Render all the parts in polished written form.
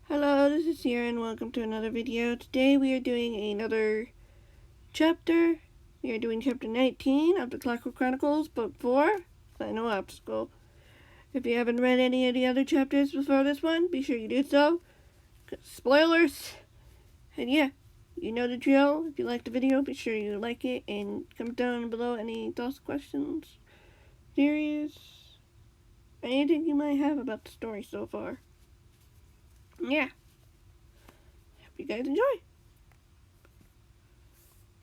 Hello, this is Sierra and welcome to another video. Today we are doing another chapter. We are doing chapter 19 of the Clockwork Chronicles, Book 4, Final Obstacle. If you haven't read any of the other chapters before this one, be sure you do so. Spoilers! And yeah, you know the drill. If you like the video, be sure you like it and comment down below any thoughts, questions, theories, anything you might have about the story so far. Yeah. Hope you guys enjoy.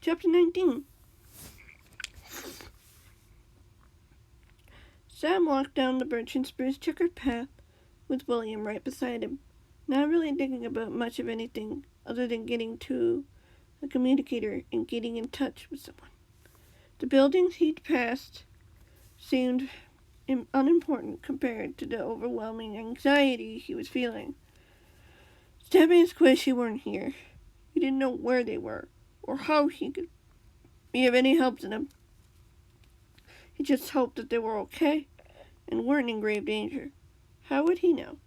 Chapter 19. Sam walked down the birch and spruce checkered path with William right beside him, not really thinking about much of anything other than getting to a communicator and getting in touch with someone. The buildings he'd passed seemed unimportant compared to the overwhelming anxiety he was feeling. Stabby's Squishy weren't here. He didn't know where they were or how he could be of any help to them. He just hoped that they were okay and weren't in grave danger. How would he know?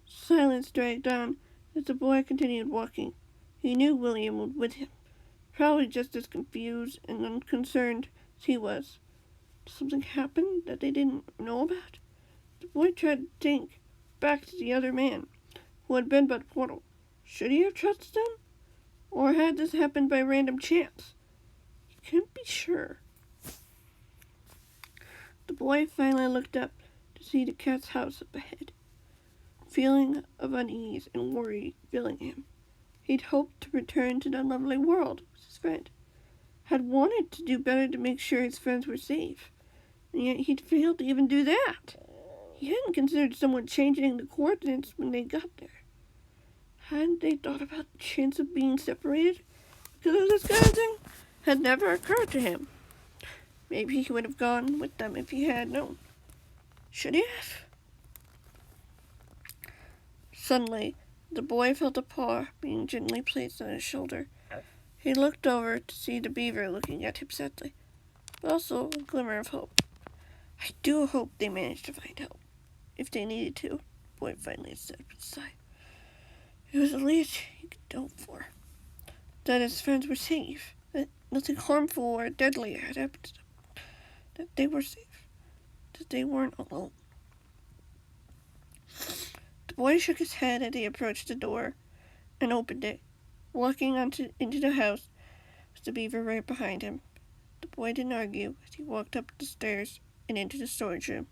Silence dragged on as the boy continued walking. He knew William was with him, probably just as confused and unconcerned as he was. Did something happen that they didn't know about? The boy tried to think back to the other man who had been by the portal. Should he have trusted him? Or had this happened by random chance? He couldn't be sure. The boy finally looked up to see the cat's house up ahead. A feeling of unease and worry filling him. He'd hoped to return to that lovely world with his friend. Had wanted to do better to make sure his friends were safe. And yet he'd failed to even do that. He hadn't considered someone changing the coordinates when they got there. Hadn't they thought about the chance of being separated because of this kind of thing? Had never occurred to him. Maybe he would have gone with them if he had known. Should he have? Suddenly, the boy felt a paw being gently placed on his shoulder. He looked over to see the beaver looking at him sadly, but also a glimmer of hope. I do hope they managed to find help, if they needed to, the boy finally said with a sigh. It was the least he could hope for. That his friends were safe, that nothing harmful or deadly had happened to them. That they were safe, that they weren't alone. The boy shook his head as he approached the door and opened it, walking into the house with the beaver right behind him. The boy didn't argue as he walked up the stairs and into the storage room,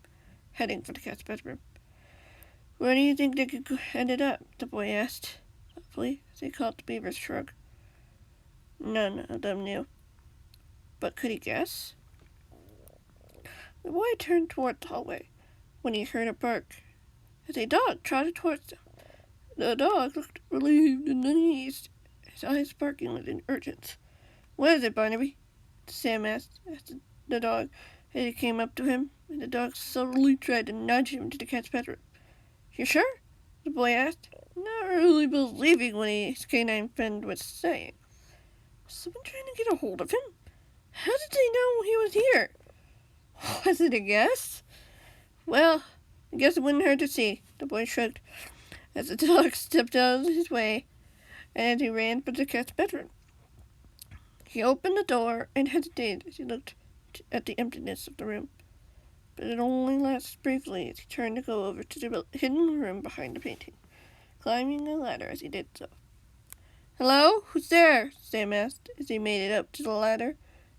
heading for the cat's bedroom. Where do you think they ended up? The boy asked, thoughtfully, as he caught the beaver's shrug. None of them knew. But could he guess? The boy turned toward the hallway when he heard a bark as a dog trotted towards him. The dog looked relieved and uneasy, his eyes sparkling with urgency. What is it, Barnaby? Sam asked the dog as he came up to him, and the dog subtly tried to nudge him to the cat's bedroom. You sure? The boy asked, not really believing what his canine friend was saying. Was someone trying to get a hold of him? How did they know he was here? Was it a guess? Well, I guess it wouldn't hurt to see, the boy shrugged, as the dog stepped out of his way, and he ran for the cat's bedroom. He opened the door and hesitated as he looked at the emptiness of the room, but it only lasted briefly as he turned to go over to the hidden room behind the painting, climbing a ladder as he did so. Hello? Who's there? Sam asked as he made it up to the ladder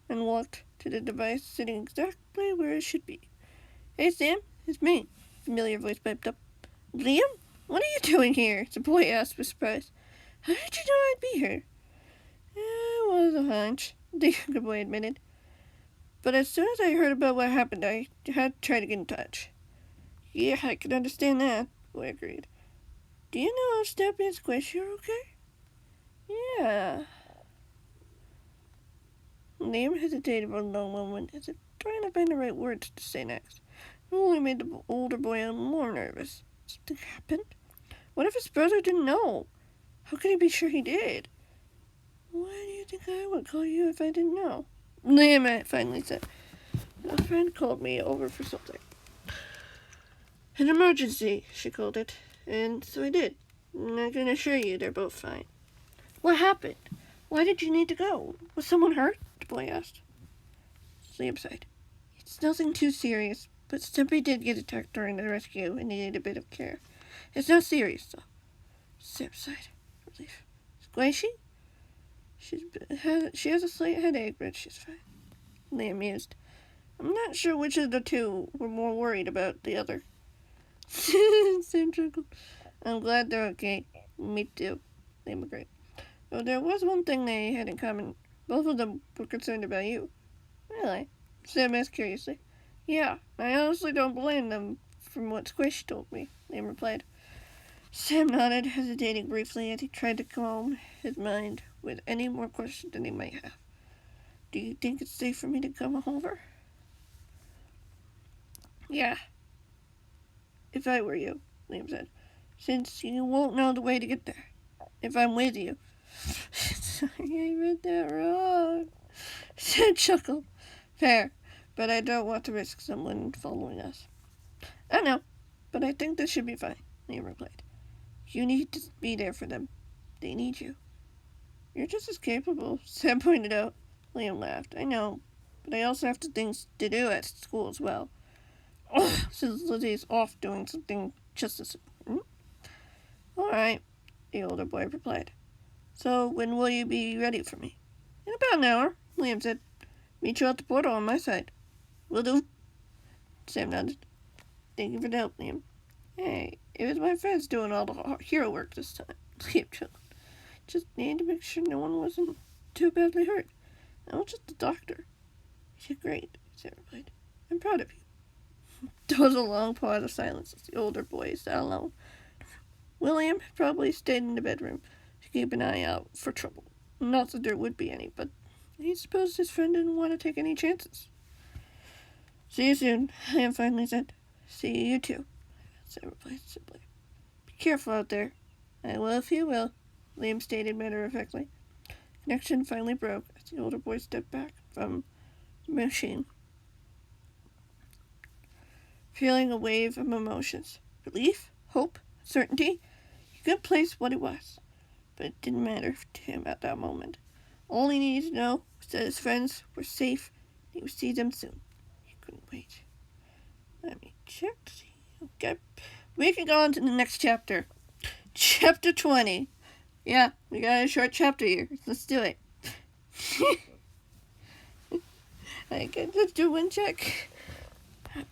and walked to the device sitting exactly where it should be. Hey, Sam, it's me, a familiar voice piped up. Liam? What are you doing here? The boy asked with surprise. How did you know I'd be here? It was a hunch, the younger boy admitted. But as soon as I heard about what happened, I had to try to get in touch. Yeah, I can understand that, the boy agreed. Do you know if Steppy and Squishy are okay? Yeah. Liam hesitated for a long moment as if trying to find the right words to say next. It only made the older boy more nervous. Something happened? What if his brother didn't know? How could he be sure he did? Why do you think I would call you if I didn't know? Liam finally said. A friend called me over for something. An emergency, she called it, and so I did. And I can assure you they're both fine. What happened? Why did you need to go? Was someone hurt? The boy asked. Liam sighed. It's nothing too serious, but Stumpy did get attacked during the rescue and needed a bit of care. It's not serious, though. Sam sighed. Relief. Squishy? She has a slight headache, but she's fine. Liam mused. I'm not sure which of the two were more worried about the other. Sam chuckled. I'm glad they're okay. Me too. Liam agreed. Though there was one thing they had in common. Both of them were concerned about you. Really? Sam asked curiously. Yeah, I honestly don't blame them from what Squish told me, Liam replied. Sam nodded, hesitating briefly as he tried to calm his mind with any more questions than he might have. Do you think it's safe for me to come over? Yeah. If I were you, Liam said, since you won't know the way to get there. If I'm with you. Sorry, I read that wrong. Sam chuckled. Fair, but I don't want to risk someone following us. I know, but I think this should be fine, Liam replied. You need to be there for them. They need you. You're just as capable, Sam pointed out. Liam laughed. I know, but I also have things to do at school as well. Since Lizzie's off doing something just as important. All right, the older boy replied. So when will you be ready for me? In about an hour, Liam said. Meet you at the portal on my side. Will do. Sam nodded. Thank you for the help, Liam. Hey, it was my friends doing all the hero work this time. Liam chuckled. Just needed to make sure no one wasn't too badly hurt. I was just a doctor. You did great, Sam replied. I'm proud of you. There was a long pause of silence as the older boy sat alone. William had probably stayed in the bedroom to keep an eye out for trouble. Not that there would be any, but he supposed his friend didn't want to take any chances. See you soon, Liam finally said. See you too, Sam replied simply. Be careful out there. I will if you will, Liam stated matter-of-factly. Connection finally broke as the older boy stepped back from the machine, feeling a wave of emotions. Relief, hope, certainty. He couldn't place what it was, but it didn't matter to him at that moment. All he needed to know was that his friends were safe and he would see them soon. He couldn't wait. Let me check. Okay. We can go on to the next chapter. Chapter 20. Yeah, we got a short chapter here. Let's do it. Okay, let's do one check.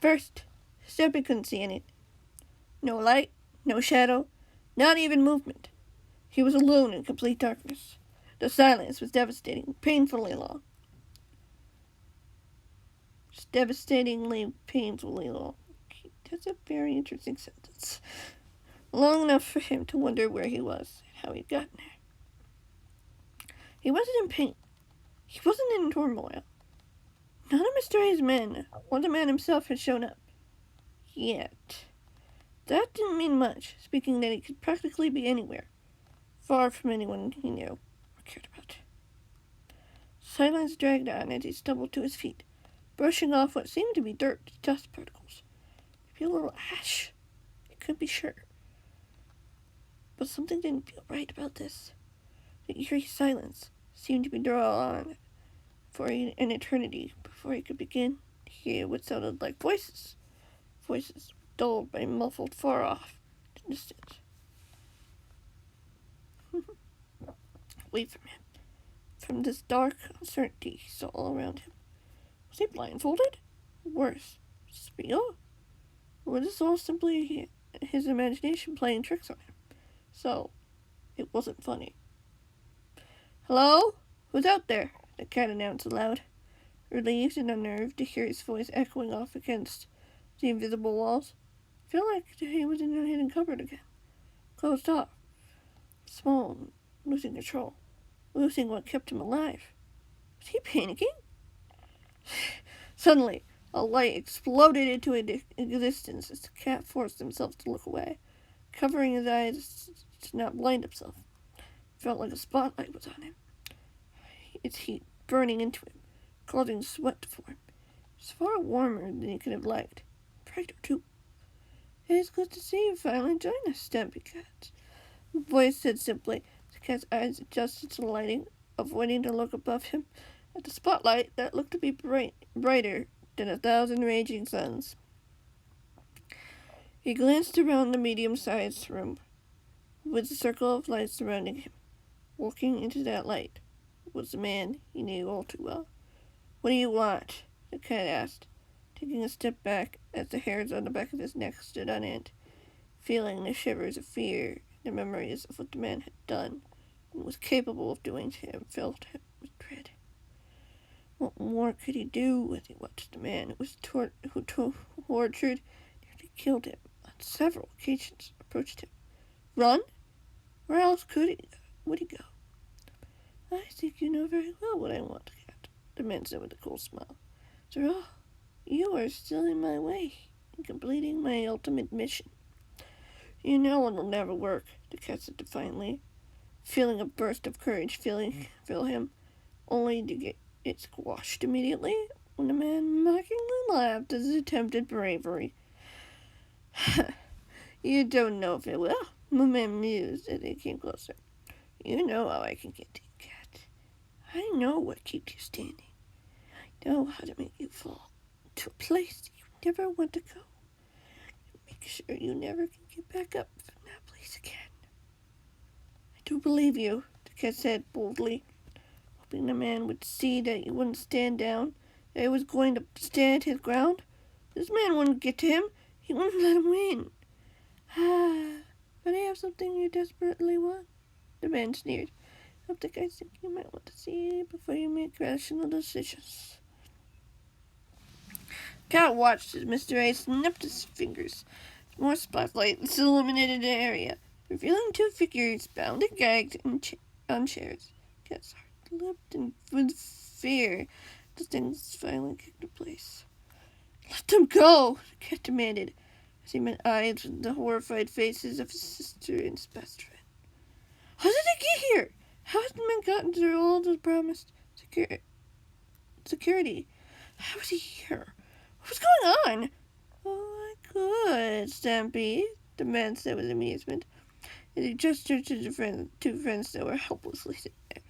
First, Steppy couldn't see anything. No light, no shadow, not even movement. He was alone in complete darkness. The silence was devastating, painfully long. Devastatingly, painfully long. That's a very interesting sentence. Long enough for him to wonder where he was and how he'd gotten there. He wasn't in pain. He wasn't in turmoil. None of Mr. A's men or the man himself had shown up. Yet. That didn't mean much, speaking that he could practically be anywhere, far from anyone he knew or cared about. Silence dragged on as he stumbled to his feet, brushing off what seemed to be dirt, dust particles. Maybe a little ash. He couldn't be sure. But something didn't feel right about this. The eerie silence seemed to be drawn on for an eternity before he could begin to hear what sounded like voices. Voices dulled by muffled far off distance. Away from him. From this dark uncertainty he saw all around him. Was he blindfolded? Worse, was this real? Or was this all simply his imagination playing tricks on him? So, it wasn't funny. Hello? Who's out there? The cat announced aloud, relieved and unnerved to hear his voice echoing off against the invisible walls. I feel like he was in a hidden cupboard again. Closed off. Small, losing control. Losing what kept him alive. Was he panicking? Suddenly, a light exploded into existence as the cat forced himself to look away, covering his eyes to not blind himself. It felt like a spotlight was on him, its heat burning into him, causing sweat to form. It was far warmer than he could have liked. Brighter, too. It is good to see you finally join us, Stampy Cat. The boy said simply. The cat's eyes adjusted to the lighting, avoiding to look above him at the spotlight that looked to be brighter than 1,000 raging suns. He glanced around the medium-sized room, with a circle of light surrounding him. Walking into that light was a man he knew all too well. "What do you want?" the cat asked, taking a step back as the hairs on the back of his neck stood on end, feeling the shivers of fear, the memories of what the man had done and was capable of doing to him filled him with dread. What more could he do as he watched the man who tortured, nearly killed him on several occasions, approached him? Run? Where else would he go? "I think you know very well what I want, cat," the man said with a cool smile. "After all, you are still in my way in completing my ultimate mission." "You know it'll never work," the cat said defiantly, feeling a burst of courage fill him, only to get it squashed immediately when the man mockingly laughed at his attempted bravery. "You don't know if it will," the man mused as he came closer. "You know how I can get to you, cat. I know what keeps you standing. I know how to make you fall to a place you never want to go. Make sure you never can get back up from that place again." "I do believe you," the cat said boldly, hoping the man would see that he wouldn't stand down, that he was going to stand his ground. This man wouldn't get to him. He wouldn't let him win. But I have something you desperately want," the man sneered. "I think you might want to see before you make rational decisions." Cat watched as Mr. A snapped his fingers. More spotlights illuminated the area, revealing two figures bound and gagged on chairs. Cat's heart leapt with fear. The things finally kicked into place. "Let them go," the cat demanded, as he met eyes with the horrified faces of his sister and his best friend. "How did they get here? How has the man gotten through all the promised security? How is he here? What's going on?" "Oh, I could, Stampede," the man said with amusement, as he gestured to the two friends that were helplessly sitting there.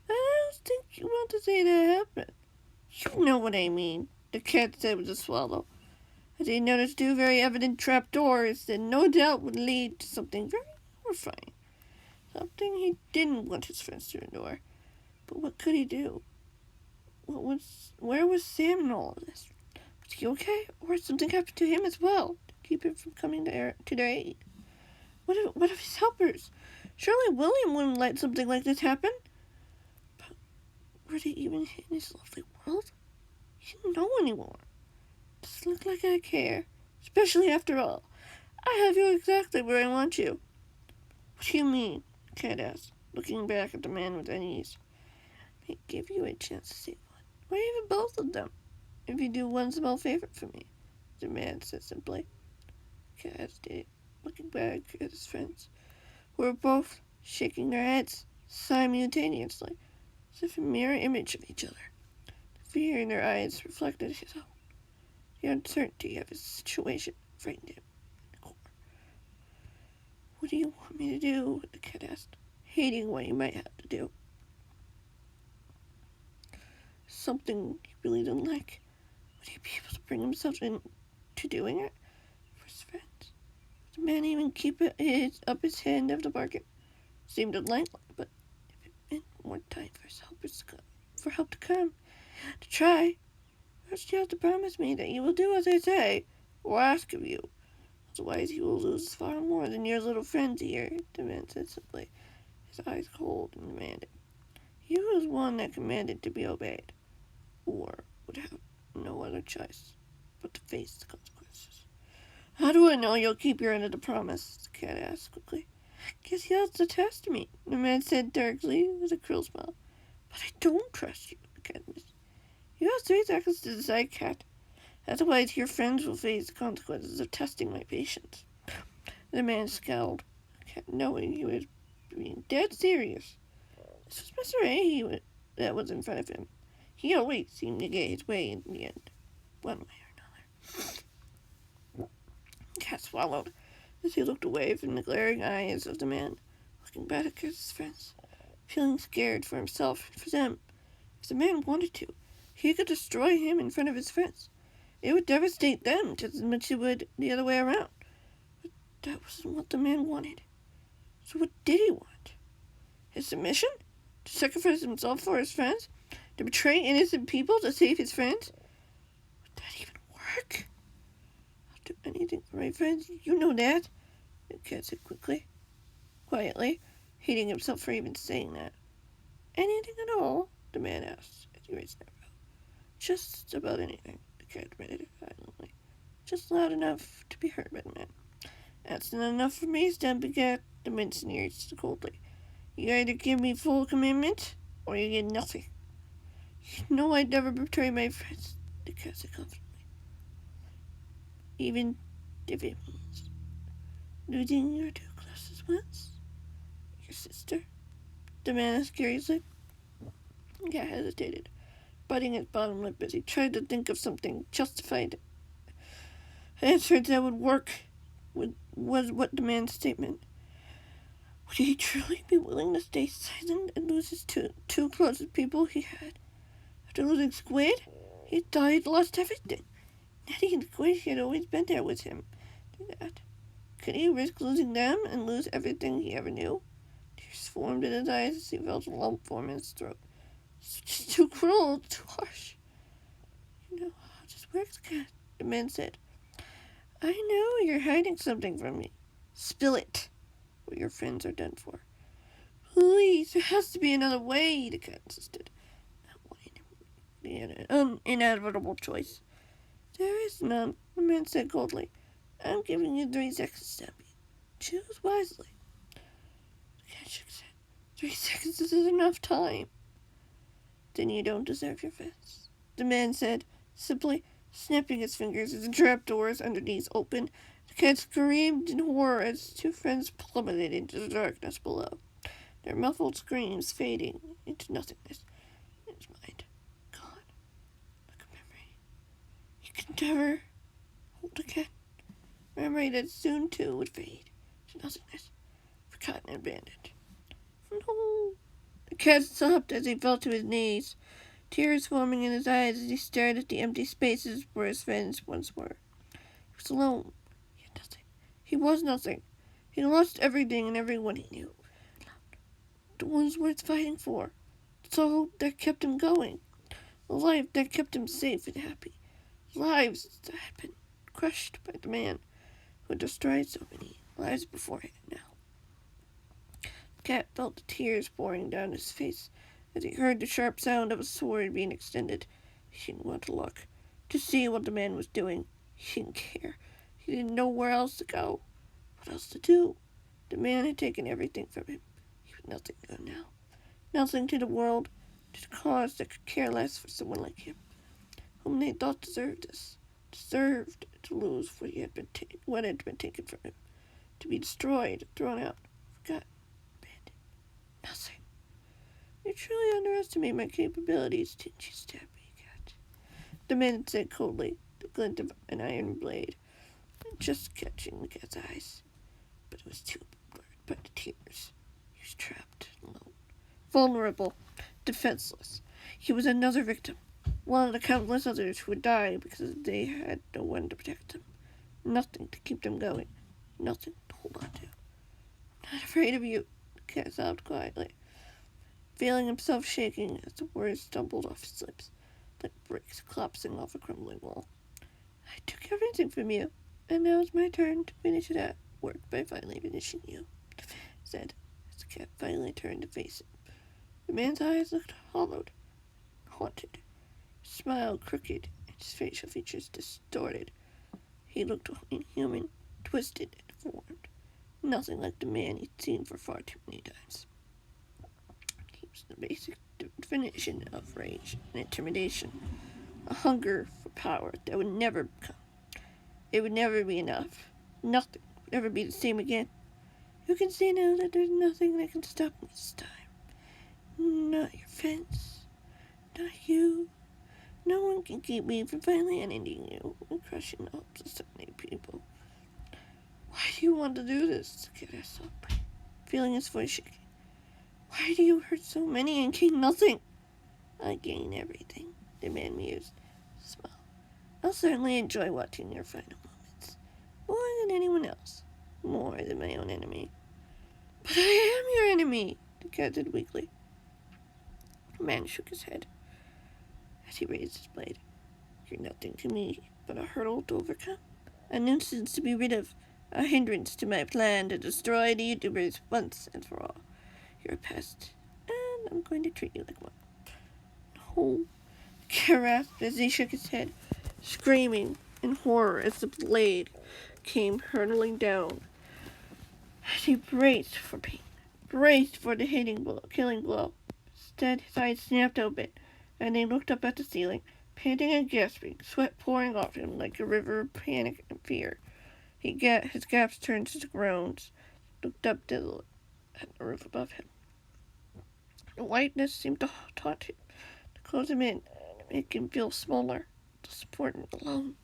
"I don't think you want to see that happen." "You know what I mean," the cat said with a swallow, as he noticed two very evident trapdoors that no doubt would lead to something very horrifying. Something he didn't want his friends to endure. But what could he do? Where was Sam in all of this? Was he okay? Or had something happened to him as well to keep him from coming to their aid? What of his helpers? Surely William wouldn't let something like this happen. But were they even in his lovely world? He didn't know anymore. Does it look like I care? Especially after all. I have you exactly where I want you." "What do you mean?" Cat asked, looking back at the man with unease. "I give you a chance to save one, or even both of them, if you do one small favor for me," the man said simply. Cat hesitated, looking back at his friends, who were both shaking their heads simultaneously, as if a mirror image of each other. The fear in their eyes reflected his own. The uncertainty of his situation frightened him. "What do you want me to do?" the cat asked, hating what he might have to do. Something he really didn't like. Would he be able to bring himself into doing it for his friends? Would the man even keep up his end of the bargain? Seemed unlikely, but if it meant more time for his helpers to come, to try, first you have to promise me that you will do as I say, or ask of you. Otherwise you will lose far more than your little friends here," the man said simply, his eyes cold and demanding. He was one that commanded to be obeyed, or would have no other choice but to face the consequences. "How do I know you'll keep your end of the promise?" the cat asked quickly. "Guess you'll have to test me," the man said darkly with a cruel smile. "But I don't trust you," the cat missed. "You have 3 seconds to decide, cat. Otherwise, your friends will face the consequences of testing my patience." The man scowled, knowing he was being dead serious. This was Mr. A that was in front of him. He always seemed to get his way in the end, one way or another. Cat swallowed as he looked away from the glaring eyes of the man, looking back at his friends, feeling scared for himself and for them. If the man wanted to, he could destroy him in front of his friends. It would devastate them just as much as it would the other way around. But that wasn't what the man wanted. So what did he want? His submission? To sacrifice himself for his friends? To betray innocent people to save his friends? Would that even work? I'll do anything for my friends, you know that, the cat said quietly, hating himself for even saying that. Anything at all? The man asked as he raised an eyebrow. Just about anything, the cat admitted violently. Just loud enough to be heard by the man. That's not enough for me, Stumpy Cat, the man sneered coldly. You either give me full commitment, or you get nothing. You know I'd never betray my friends, the cat said confidently. Even if it means losing your two closest ones? Your sister? The man asked curiously. The cat hesitated, biting his bottom lip as he tried to think of something justified. Answer that would work was what the man's statement. Would he truly be willing to stay silent and lose his two closest people he had? After losing Squid, he thought he'd lost everything. Nettie and Squid had always been there with him. Could he risk losing them and lose everything he ever knew? Tears formed in his eyes as he felt a lump form in his throat. It's just too cruel, too harsh. You know how this works, Cat, the man said. I know you're hiding something from me. Spill it. What your friends are done for. Please, there has to be another way, the cat insisted. Not wanting an inevitable choice. There is none, the man said coldly. I'm giving you 3 seconds, Stumpy. Choose wisely. The cat shook his head. 3 seconds isn't enough time. Then you don't deserve your friends, the man said, simply, snapping his fingers as the trapdoors underneath opened. The cat screamed in horror as his 2 friends plummeted into the darkness below, their muffled screams fading into nothingness. In his mind, gone, like a memory. He could never hold again. Memory that soon, too, would fade to nothingness, forgotten and abandoned. No! The cat sobbed as he fell to his knees, tears forming in his eyes as he stared at the empty spaces where his friends once were. He was alone. He had nothing. He was nothing. He lost everything and everyone he knew. The ones worth fighting for. The hope that kept him going. The life that kept him safe and happy. Lives that had been crushed by the man who had destroyed so many lives before him now. The cat felt the tears pouring down his face as he heard the sharp sound of a sword being extended. He didn't want to look, to see what the man was doing. He didn't care. He didn't know where else to go, what else to do. The man had taken everything from him. He was nothing good now. Nothing to the world, to the cause that could care less for someone like him, whom they thought deserved this, deserved to lose what had been taken from him, to be destroyed, thrown out, forgotten, abandoned. Nothing. You truly underestimate my capabilities, didn't you, Stumpy Cat? The man said coldly, the glint of an iron blade, just catching the cat's eyes. But it was too blurred by the tears. He was trapped, alone, vulnerable, defenseless. He was another victim, one of the countless others who would die because they had no one to protect them. Nothing to keep them going. Nothing to hold on to. I'm not afraid of you, the cat sobbed quietly, feeling himself shaking as the words stumbled off his lips, like bricks collapsing off a crumbling wall. I took everything from you, and now it's my turn to finish that work by finally finishing you, said, as the cat finally turned to face him. The man's eyes looked hollowed, haunted, his smile crooked, and his facial features distorted. He looked inhuman, twisted, and deformed, nothing like the man he'd seen for far too many times. He was the basic definition of rage and intimidation, a hunger for power that would never come. It would never be enough. Nothing would ever be the same again. You can see now that there's nothing that can stop me this time. Not your fence. Not you. No one can keep me from finally ending you and crushing up so many people. Why do you want to do this? The kid asked softly, feeling his voice shaking. Why do you hurt so many and gain nothing? I gain everything, the man mused. Smile. I'll certainly enjoy watching your final moments. More than anyone else. More than my own enemy. But I am your enemy, the cat said weakly. The man shook his head as he raised his blade. You're nothing to me but a hurdle to overcome. A nuisance to be rid of. A hindrance to my plan to destroy the YouTubers once and for all. You're a pest, and I'm going to treat you like one. No, the cat rasped as he shook his head, screaming in horror as the blade came hurtling down. As he braced for pain, braced for the killing blow. Instead, his eyes snapped open, and he looked up at the ceiling, panting and gasping, sweat pouring off him like a river of panic and fear. His gasps turned to groans, looked up at the roof above him. The whiteness seemed to taunt him, to close him in, to make him feel smaller, to support him alone.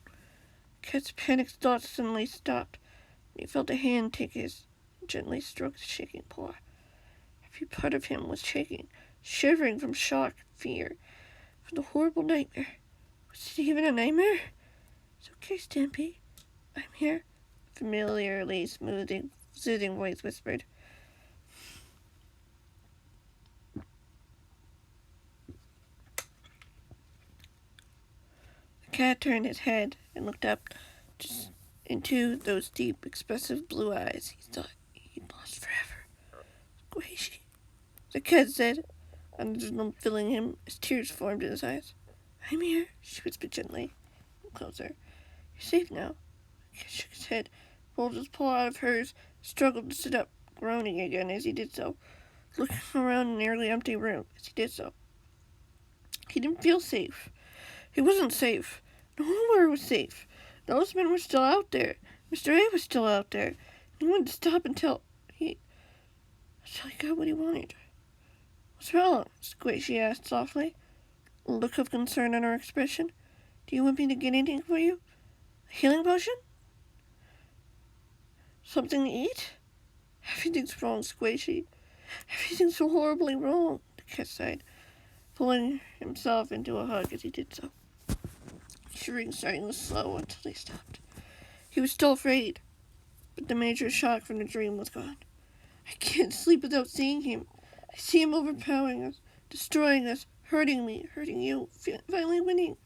Cat's panicked thoughts suddenly stopped, and he felt a hand take his and gently stroke the shaking paw. Every part of him was shaking, shivering from shock, fear, from the horrible nightmare. Was it even a nightmare? It's okay, Stampy. I'm here, familiarly soothing voice whispered. The cat turned his head and looked up into those deep, expressive blue eyes he thought he'd lost forever. Squishy, the cat said, undertone filling him as tears formed in his eyes. I'm here, she whispered gently. Closer. You're safe now. The cat shook his head, pulled his paw out of hers, struggled to sit up, groaning again as he did so, looking around the nearly empty room as he did so. He didn't feel safe. He wasn't safe. Nowhere was safe. Those men were still out there. Mr. A was still out there. He wanted to stop until he got what he wanted. What's wrong? Squishy asked softly, a look of concern on her expression. Do you want me to get anything for you? A healing potion? Something to eat? Everything's wrong, Squishy. Everything's so horribly wrong, the cat sighed, pulling himself into a hug as he did so. Shivering starting to slow until they stopped. He was still afraid, but the major shock from the dream was gone. I can't sleep without seeing him. I see him overpowering us, destroying us, hurting me, hurting you, finally winning.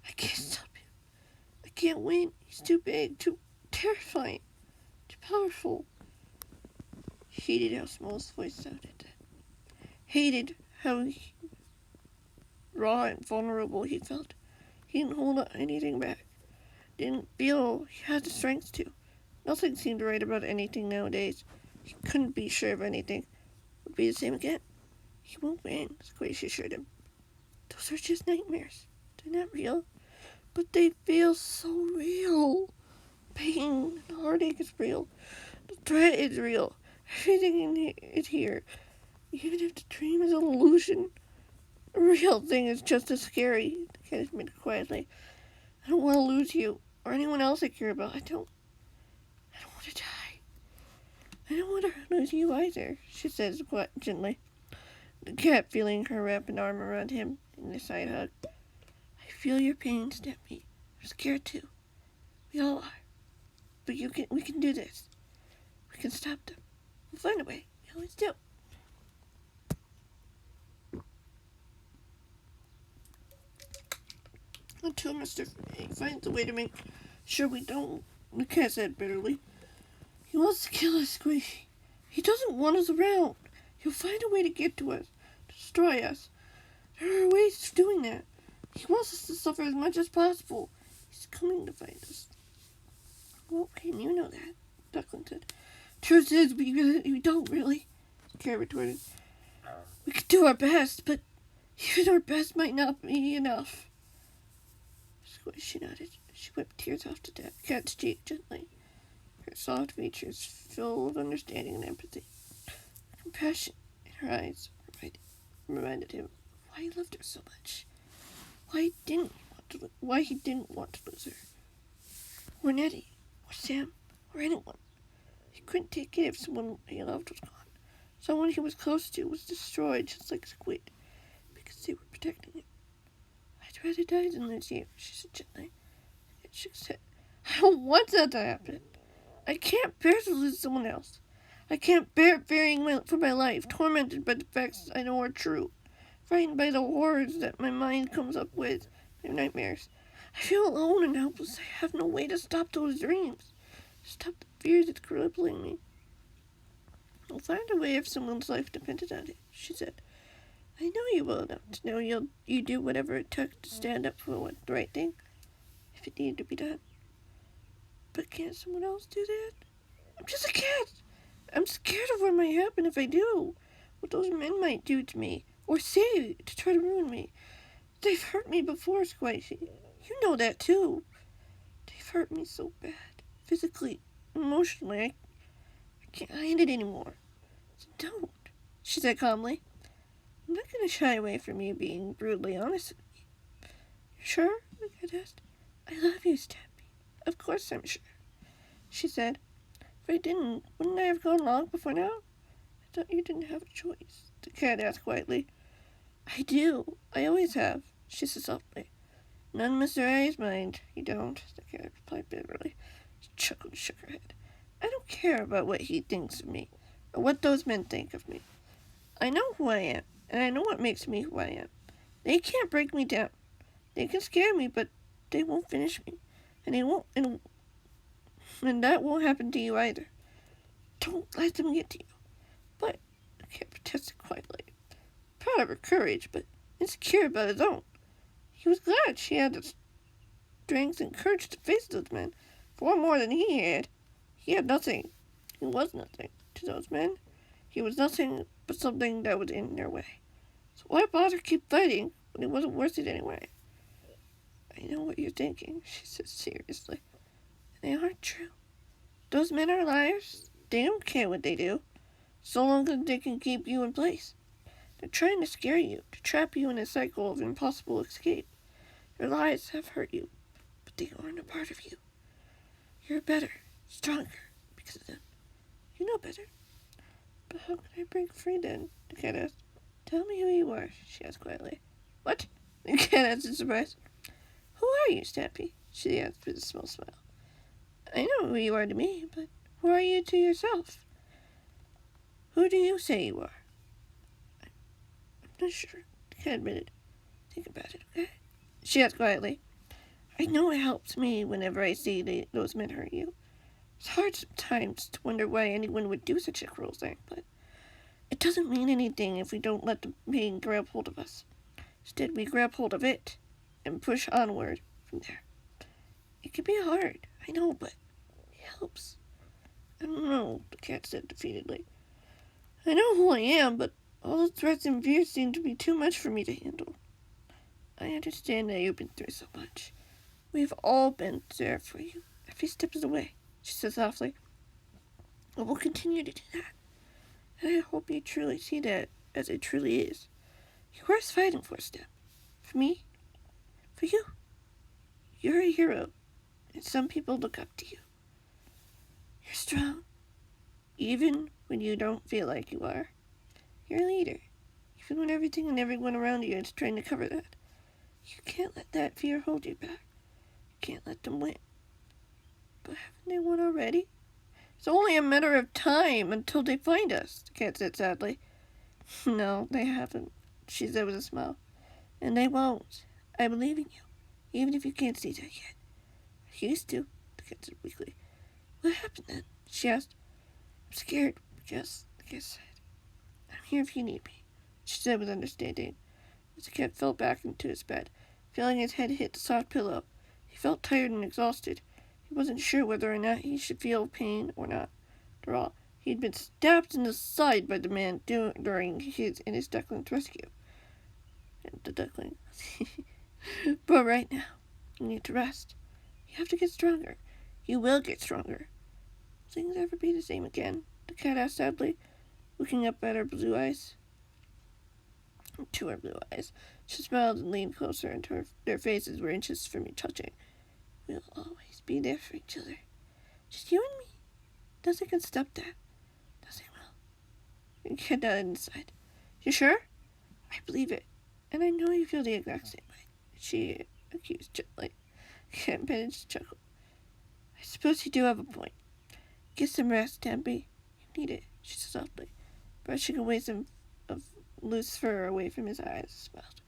I can't stop him. I can't win. He's too big, too terrifying, too powerful. He hated how small his voice sounded. Hated how raw and vulnerable he felt. He didn't hold anything back. Didn't feel he had the strength to. Nothing seemed right about anything nowadays. He couldn't be sure of anything. Would be the same again. He won't win, Squishy assured him. Those are just nightmares. They're not real. But they feel so real. Pain and heartache is real. The threat is real. Everything is here. Even if the dream is an illusion, the real thing is just as scary, the cat admitted quietly. I don't want to lose you, or anyone else I care about. I don't want to die. I don't want to lose you either, she said quite gently. The cat feeling her wrap an arm around him in a side hug. I feel your pain, Stampy. I'm scared too. We all are. But we can do this. We can stop them. We'll find a way. We always do. Until Mr. A finds a way to make sure we don't, the cat said bitterly. He wants to kill us, Squishy. He doesn't want us around. He'll find a way to get to us, to destroy us. There are ways of doing that. He wants us to suffer as much as possible. He's coming to find us. Well, can you know that? Duckling said. Truth is, we don't really, the cat retorted. We could do our best, but even our best might not be enough. She nodded. She wiped tears off the cat's cheek gently. Her soft features filled with understanding and empathy. Compassion in her eyes reminded him why he loved her so much. Why he didn't want to lose her. Or Nettie, or Sam, or anyone. He couldn't take it if someone he loved was gone. Someone he was close to was destroyed just like Squid, because they were protecting him. I'd rather die than lose you, she said gently. And she said, I don't want that to happen. I can't bear to lose someone else. I can't bear fearing for my life, tormented by the facts I know are true, frightened by the horrors that my mind comes up with, my nightmares. I feel alone and helpless. I have no way to stop those dreams, stop the fear that's crippling me. I'll find a way if someone's life depended on it, she said. I know you well enough to know you do whatever it took to stand up for the right thing, if it needed to be done. But can't someone else do that? I'm just a cat. I'm scared of what might happen if I do. What those men might do to me, or say to try to ruin me. They've hurt me before, Squishy. You know that too. They've hurt me so bad. Physically, emotionally. I can't hide it anymore. So don't, she said calmly. I'm not going to shy away from you being brutally honest with me. You sure? The cat asked. I love you, Stampy. Of course I'm sure, she said. If I didn't, wouldn't I have gone long before now? I thought you didn't have a choice, the cat asked quietly. I do. I always have, she said softly. None of Mr. A's mind. You don't, the cat replied bitterly. She chuckled and shook her head. I don't care about what he thinks of me, or what those men think of me. I know who I am, and I know what makes me who I am. They can't break me down. They can scare me, but they won't finish me. And they won't, and that won't happen to you either. Don't let them get to you. But, the cat protested quietly, proud of her courage, but insecure about his own. He was glad she had the strength and courage to face those men, far more than he had. He had nothing. He was nothing to those men. He was nothing but something that was in their way. So why bother keep fighting when it wasn't worth it anyway? I know what you're thinking, she said seriously. And they aren't true. Those men are liars. They don't care what they do, so long as they can keep you in place. They're trying to scare you, to trap you in a cycle of impossible escape. Their lies have hurt you, but they aren't a part of you. You're better, stronger, because of them. You know better. But how can I break free then? The cat asked. Tell me who you are, she asked quietly. What? The cat asked in surprise. Who are you, Stampy? She asked with a small smile. I know who you are to me, but who are you to yourself? Who do you say you are? I'm not sure, the cat admitted. Think about it, okay? She asked quietly. I know it helps me whenever I see those men hurt you. It's hard sometimes to wonder why anyone would do such a cruel thing, but it doesn't mean anything if we don't let the pain grab hold of us. Instead, we grab hold of it and push onward from there. It can be hard, I know, but it helps. I don't know, the cat said defeatedly. I know who I am, but all the threats and fears seem to be too much for me to handle. I understand that you've been through so much. We've all been there for you, every step of the way, she said softly. And we'll continue to do that. And I hope you truly see that as it truly is. You're worth fighting for, Step. For me. For you. You're a hero, and some people look up to you. You're strong, even when you don't feel like you are. You're a leader, even when everything and everyone around you is trying to cover that. You can't let that fear hold you back. You can't let them win. But haven't they won already? It's only a matter of time until they find us, the cat said sadly. No, they haven't, she said with a smile. And they won't. I believe in you, even if you can't see that yet. I used to, the cat said weakly. What happened then? She asked. I'm scared, Jess, the cat said. I'm here if you need me, she said with understanding. As the cat fell back into his bed, feeling his head hit the soft pillow. He felt tired and exhausted. He wasn't sure whether or not he should feel pain or not. After all, he had been stabbed in the side by the man during his duckling's rescue. And the duckling. But right now, you need to rest. You have to get stronger. You will get stronger. Will things ever be the same again? The cat asked sadly, looking up at her blue eyes. To her blue eyes. She smiled and leaned closer until their faces were inches from each touching. We'll always be there for each other. Just you and me. Nothing can stop that. Nothing will. and Ken nodded inside. You sure? I believe it. And I know you feel the exact same way, she accused gently. Ken managed to chuckle. I suppose you do have a point. Get some rest, Stampy. You need it, she said softly, brushing away some of loose fur away from his eyes. Smiled.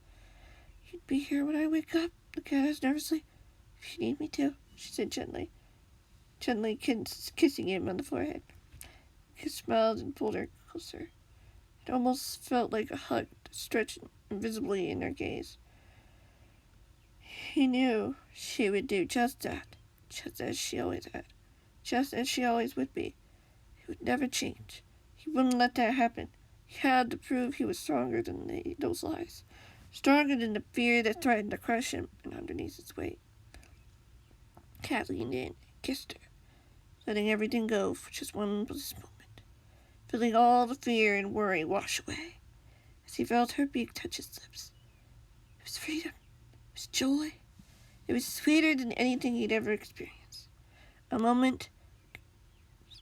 You'd be here when I wake up, the cat asked nervously. If you need me to, she said gently kissing him on the forehead. He smiled and pulled her closer. It almost felt like a hug, stretched invisibly in her gaze. He knew she would do just that, just as she always had, just as she always would be. He would never change. He wouldn't let that happen. He had to prove he was stronger than those lies, stronger than the fear that threatened to crush him and underneath its weight. Cat leaned in and kissed her, letting everything go for just one bliss moment, feeling all the fear and worry wash away as he felt her beak touch his lips. It was freedom. It was joy. It was sweeter than anything he'd ever experienced. A moment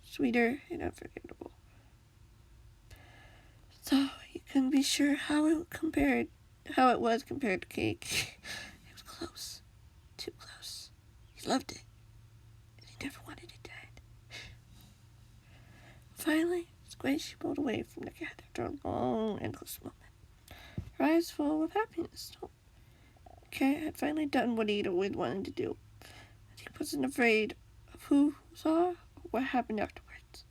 sweeter and unforgettable. So he couldn't be sure how it was compared to cake. It was close. Too close. He loved it. And he never wanted it to end. Finally, Squish pulled away from the cat after a long, endless moment, her eyes full of happiness. The cat had finally done what he'd always wanted to do, and he wasn't afraid of who saw or what happened afterwards,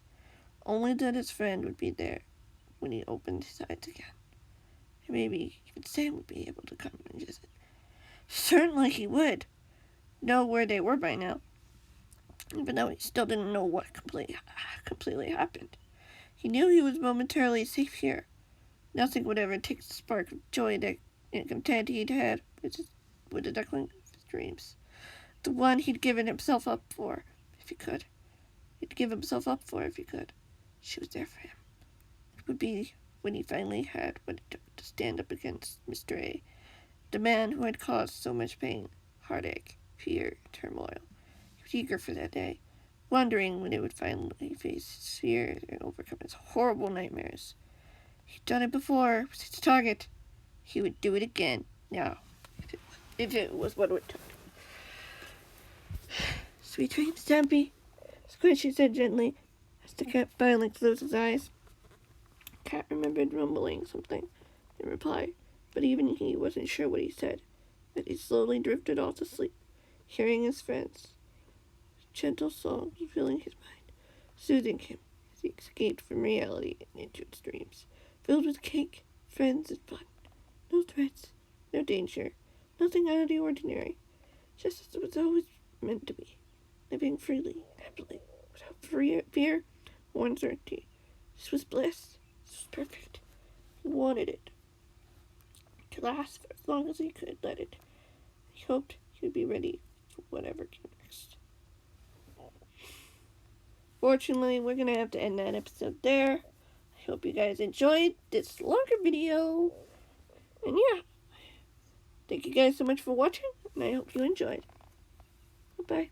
only that his friend would be there when he opened his eyes again. And maybe even Sam would be able to come and visit. Certainly he would know where they were by now, even though he still didn't know what completely happened. He knew he was momentarily safe here. Nothing would ever take the spark of joy and content he'd had with the duckling of his dreams. The one he'd given himself up for, if he could. He'd give himself up for if he could. She was there for him. It would be when he finally had what it took to stand up against Mr. A, the man who had caused so much pain, heartache, fear, and turmoil. He was eager for that day, wondering when he would finally face his fears and overcome his horrible nightmares. He'd done it before with his target. He would do it again now, if it was what it took. Sweet dreams, Stampy, Squishy said gently, as the cat finally closed his eyes. The cat remembered rumbling something in reply, but even he wasn't sure what he said, as he slowly drifted off to sleep, hearing his friends' gentle songs filling his mind, soothing him as he escaped from reality and into its dreams, filled with cake, friends, and fun. No threats, no danger, nothing out of the ordinary, just as it was always meant to be, living freely and happily, without fear or uncertainty. This was bliss. This was perfect. He wanted it to last for as long as he could let it. He hoped he would be ready for whatever came next. Fortunately, we're going to have to end that episode there. I hope you guys enjoyed this longer video. And yeah, thank you guys so much for watching, and I hope you enjoyed. Bye-bye.